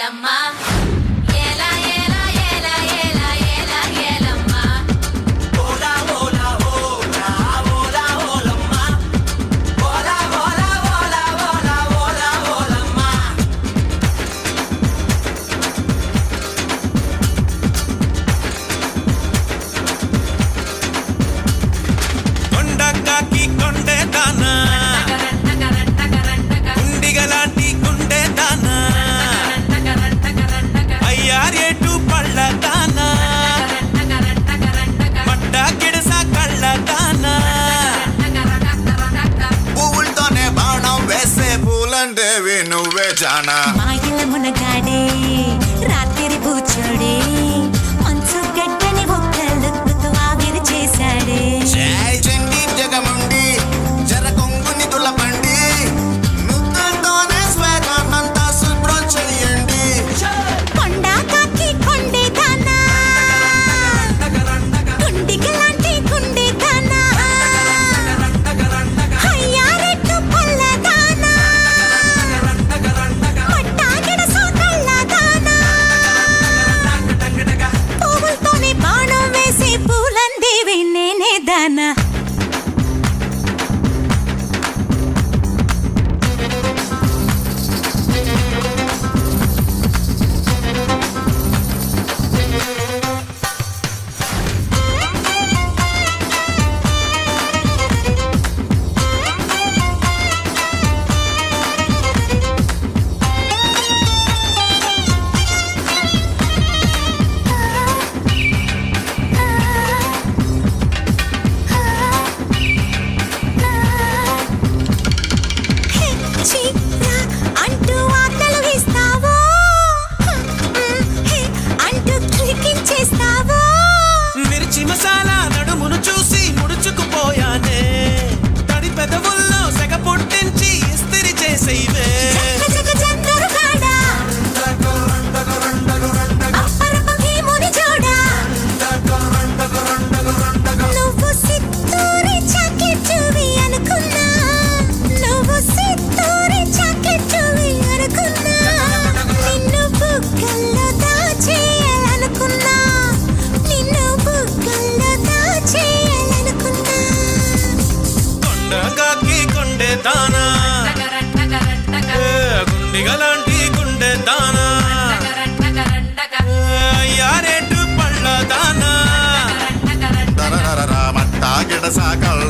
ఏలమ్మా ఏల ఏల ఏల ఏల ఏల ఏలమ్మా ఓలా ఓలా ఓలా ఓలా ఓలమ్మా ఓలా ఓలా ఓలా ఓలా ఓలా ఓలమ్మా కొండకాకి కొండే దానా గుండిగలాంటి గుండె దానా అయ్యారేటు పళ్ళ దానా మడ్డ గిడస కళ్ళ దానా పువ్వులతోనే బాణం వేసే పూలంటేవి నువ్వే జానా మాయల మునగాడే రాత్రి కూర్చోడే మంచు గడ్డని ఒక్కలుక్కుతూ ఆవిరి చేశాడే జై చండి జగముండి జర కొంగుని తులపండి ముద్దుతోనే స్వేగాన్నంతా శుభ్రం చెయ్యండి కొండ కాకి కొండే దానా గుండిగలాంటి గుండె దానా అయ్యారెట్టు పళ్ళ దానా మట్టాగిడస కళ్ళ దానా పువ్వులతోనే బాణం వేసి పూలందేవి నేనే దానా చిరా అంటూ ఆటలు వేస్తావో అంటూ క్లికించేస్తావో మిర్చి మసాలా నడుమును చూసి ముడుచుకుపోయానే తడి పెదవుల్లో సెగ పుట్టించి ఇస్తిరి చేసేవే జగ జందరుగాడా అప్పరపు భీముని జోడా నువ్వు సిత్తూరి చాకెట్టువి అనుకున్నా నువ్వు సిత్తూరి చాకెట్టువి అనుకున్నా నిన్ను బుగ్గల్లో దాచేయాలనుకున్నా నిన్ను బుగ్గల్లో దాచేయాలనుకున్నా కొండకాకి కొండే దానా గుండిగలాంటి గుండె దానా అయ్యారేటు పళ్ళ దానా దరదరరా మట్టా గిడస కళ్ళ